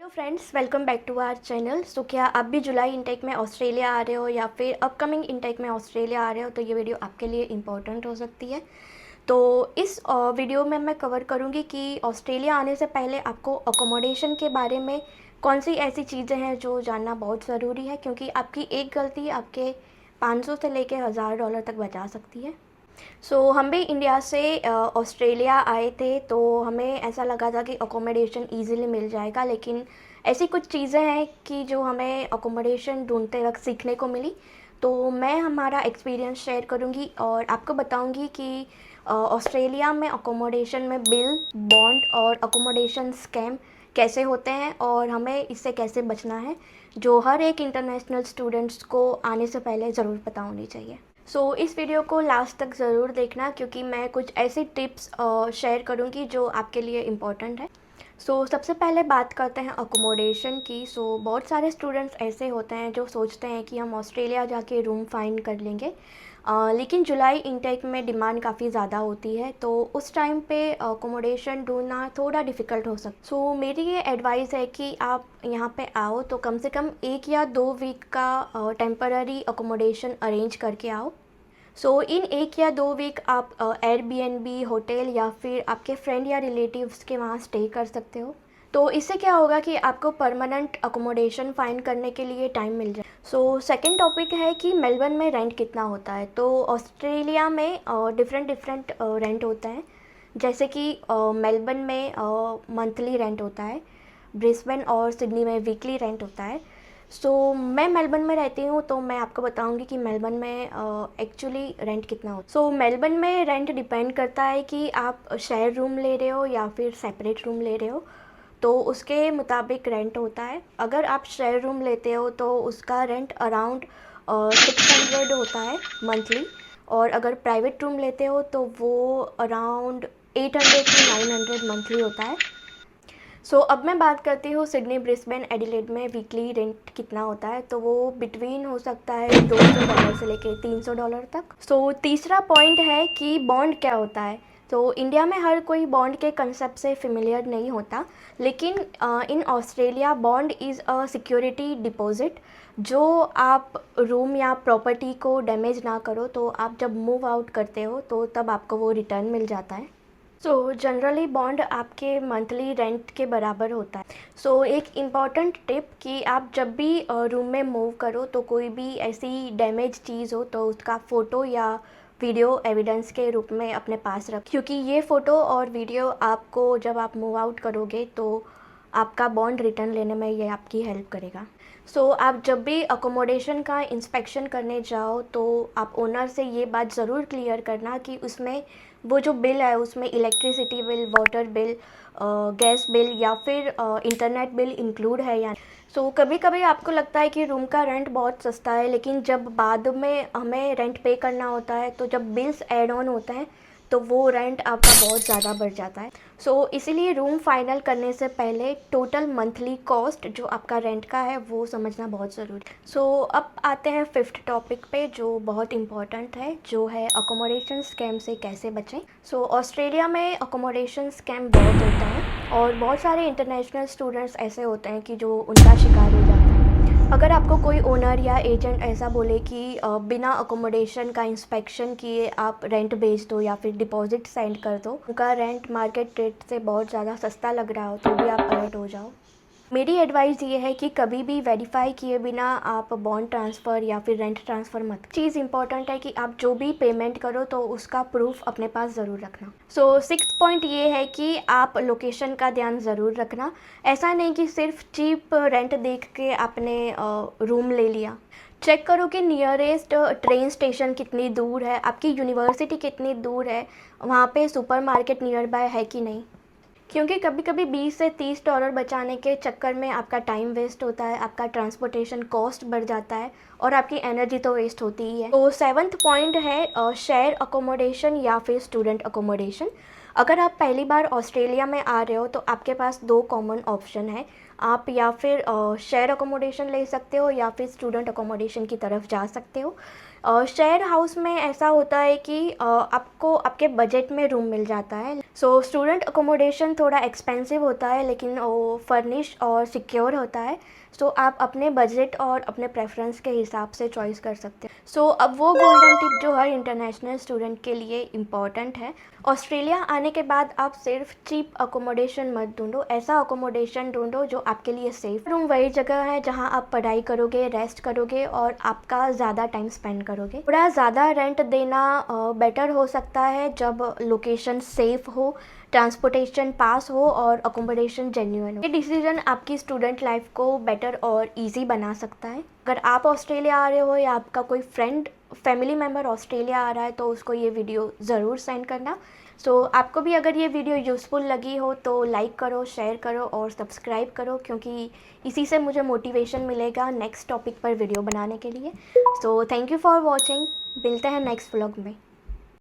Hello friends, welcome back to our channel. So क्या आप भी जुलाई इनटेक में ऑस्ट्रेलिया आ रहे हो या फिर अपकमिंग इनटेक में ऑस्ट्रेलिया आ रहे हो तो ये वीडियो आपके लिए इम्पोर्टेंट हो सकती है। तो इस वीडियो में मैं कवर करूँगी कि ऑस्ट्रेलिया आने से पहले आपको अकोमोडेशन के बारे में कौन सी ऐसी चीज़ें हैं जो जानना बहुत ज़रूरी है, क्योंकि आपकी एक गलती आपके 500 से लेके $1000 तक बचा सकती है। हम भी इंडिया से ऑस्ट्रेलिया आए थे, तो हमें ऐसा लगा था कि अकोमोडेशन ईज़िली मिल जाएगा, लेकिन ऐसी कुछ चीज़ें हैं कि जो हमें अकोमोडेशन ढूंढते वक्त सीखने को मिली। तो मैं हमारा एक्सपीरियंस शेयर करूंगी और आपको बताऊंगी कि ऑस्ट्रेलिया में अकोमोडेशन में बिल, बॉन्ड और अकोमोडेशन स्कैम कैसे होते हैं और हमें इससे कैसे बचना है, जो हर एक इंटरनेशनल स्टूडेंट्स को आने से पहले ज़रूर पता होनी चाहिए। इस वीडियो को लास्ट तक ज़रूर देखना, क्योंकि मैं कुछ ऐसी टिप्स शेयर करूँगी जो आपके लिए इम्पॉर्टेंट है। सबसे पहले बात करते हैं अकोमोडेशन की। बहुत सारे स्टूडेंट्स ऐसे होते हैं जो सोचते हैं कि हम ऑस्ट्रेलिया जाके रूम फाइंड कर लेंगे, लेकिन जुलाई इनटेक में डिमांड काफ़ी ज़्यादा होती है, तो उस टाइम पे अकोमोडेशन ढूंढना थोड़ा डिफ़िकल्ट हो सकता है। मेरी ये एडवाइस है कि आप यहाँ पे आओ तो कम से कम 1 या 2 वीक का टेम्पररी अकोमोडेशन अरेंज करके आओ। इन 1 या 2 वीक आप एयरबीएनबी, होटल या फिर आपके फ्रेंड या रिलेटिव्स के वहाँ स्टे कर सकते हो। तो इससे क्या होगा कि आपको परमानेंट अकोमोडेशन फाइंड करने के लिए टाइम मिल जाए। सेकंड टॉपिक है कि मेलबर्न में रेंट कितना होता है। तो ऑस्ट्रेलिया में डिफरेंट डिफरेंट रेंट होते हैं, जैसे कि मेलबर्न में मंथली रेंट होता है, ब्रिस्बेन और सिडनी में वीकली रेंट होता है। मैं मेलबर्न में रहती हूँ, तो मैं आपको बताऊँगी कि मेलबर्न में एक्चुअली रेंट कितना हो। मेलबर्न में रेंट डिपेंड करता है कि आप शेयर रूम ले रहे हो या फिर सेपरेट रूम ले रहे हो, तो उसके मुताबिक रेंट होता है। अगर आप शेयर रूम लेते हो तो उसका रेंट अराउंड 600 होता है मंथली, और अगर प्राइवेट रूम लेते हो तो वो अराउंड 800 टू 900 मंथली होता है। अब मैं बात करती हूँ सिडनी, ब्रिस्बेन, एडिलेड में वीकली रेंट कितना होता है। तो वो बिटवीन हो सकता है $200 से लेके $300 तक। तीसरा पॉइंट है कि बॉन्ड क्या होता है। इंडिया में हर कोई बॉन्ड के कंसेप्ट से फेमिलियर नहीं होता, लेकिन in Australia bond is a security deposit. जो आप रूम या प्रॉपर्टी को डैमेज ना करो, तो आप जब मूव आउट करते हो तो तब आपको वो रिटर्न मिल जाता है। जनरली बॉन्ड आपके मंथली रेंट के बराबर होता है। एक इम्पॉर्टेंट टिप कि आप जब भी रूम में मूव करो तो कोई भी ऐसी डैमेज चीज़ हो तो उसका फ़ोटो या वीडियो एविडेंस के रूप में अपने पास रख, क्योंकि ये फ़ोटो और वीडियो आपको जब आप मूव आउट करोगे तो आपका बॉन्ड रिटर्न लेने में ये आपकी हेल्प करेगा। आप जब भी अकोमोडेशन का इंस्पेक्शन करने जाओ तो आप ओनर से ये बात ज़रूर क्लियर करना कि उसमें वो जो बिल है उसमें electricity bill, water bill, gas bill या फिर इंटरनेट बिल इंक्लूड है या। कभी कभी आपको लगता है कि रूम का रेंट बहुत सस्ता है, लेकिन जब बाद में हमें रेंट पे करना होता है तो जब बिल्स ऐड ऑन होते हैं तो वो रेंट आपका बहुत ज़्यादा बढ़ जाता है। इसीलिए रूम फाइनल करने से पहले टोटल मंथली कॉस्ट जो आपका रेंट का है वो समझना बहुत ज़रूरी है। अब आते हैं फिफ्थ टॉपिक पे, जो बहुत इम्पॉर्टेंट है, जो है अकोमोडेशन स्कैम से कैसे बचें। ऑस्ट्रेलिया में अकोमोडेशन स्कैम बहुत होता है और बहुत सारे इंटरनेशनल स्टूडेंट्स ऐसे होते हैं कि जो उनका शिकार हो जाता है। अगर आपको कोई ओनर या एजेंट ऐसा बोले कि बिना अकोमोडेशन का इंस्पेक्शन किए आप रेंट भेज दो या फिर डिपॉजिट सेंड कर दो, उनका रेंट मार्केट रेट से बहुत ज़्यादा सस्ता लग रहा हो, तो भी आप अलर्ट हो जाओ। मेरी एडवाइस ये है कि कभी भी वेरीफाई किए बिना आप बॉन्ड ट्रांसफ़र या फिर रेंट ट्रांसफ़र मत। चीज़ इंपॉर्टेंट है कि आप जो भी पेमेंट करो तो उसका प्रूफ अपने पास ज़रूर रखना। सिक्स्थ पॉइंट ये है कि आप लोकेशन का ध्यान ज़रूर रखना। ऐसा नहीं कि सिर्फ चीप रेंट देख के आपने रूम ले लिया। चेक करो कि नियरेस्ट ट्रेन स्टेशन कितनी दूर है, आपकी यूनिवर्सिटी कितनी दूर है, वहाँ पे सुपरमार्केट नियर बाय है कि नहीं, क्योंकि कभी कभी $20 से $30 बचाने के चक्कर में आपका टाइम वेस्ट होता है, आपका ट्रांसपोर्टेशन कॉस्ट बढ़ जाता है और आपकी एनर्जी तो वेस्ट होती ही है। सेवन्थ पॉइंट है शेयर अकोमोडेशन या फिर स्टूडेंट अकोमोडेशन। अगर आप पहली बार ऑस्ट्रेलिया में आ रहे हो तो आपके पास 2 कॉमन ऑप्शन है। आप या फिर शेयर अकोमोडेशन ले सकते हो या फिर स्टूडेंट अकोमोडेशन की तरफ जा सकते हो। शेयर हाउस में ऐसा होता है कि आपको आपके बजट में रूम मिल जाता है। सो स्टूडेंट अकोमोडेशन थोड़ा एक्सपेंसिव होता है, लेकिन वो फर्निश और सिक्योर होता है। सो आप अपने बजट और अपने प्रेफरेंस के हिसाब से चॉइस कर सकते हैं। सो अब वो गोल्डन टिप जो हर इंटरनेशनल स्टूडेंट के लिए इम्पॉर्टेंट है, ऑस्ट्रेलिया आने के बाद आप सिर्फ चीप अकोमोडेशन मत ढूंढो, ऐसा अकोमोडेशन ढूंढो जो आपके लिए सेफ। रूम वही जगह है जहां आप पढ़ाई करोगे, रेस्ट करोगे और आपका ज़्यादा टाइम स्पेंड करोगे। थोड़ा ज़्यादा रेंट देना बेटर हो सकता है जब लोकेशन सेफ हो, ट्रांसपोर्टेशन पास हो और अकोमोडेशन जेन्युइन हो। ये डिसीजन आपकी स्टूडेंट लाइफ को बेटर और इजी बना सकता है। अगर आप ऑस्ट्रेलिया आ रहे हो या आपका कोई फ्रेंड फैमिली मेम्बर ऑस्ट्रेलिया आ रहा है तो उसको ये वीडियो ज़रूर सेंड करना। सो आपको भी अगर ये वीडियो यूज़फुल लगी हो तो लाइक करो, शेयर करो और सब्सक्राइब करो, क्योंकि इसी से मुझे मोटिवेशन मिलेगा नेक्स्ट टॉपिक पर वीडियो बनाने के लिए। So thank you for watching. मिलते हैं नेक्स्ट व्लॉग में।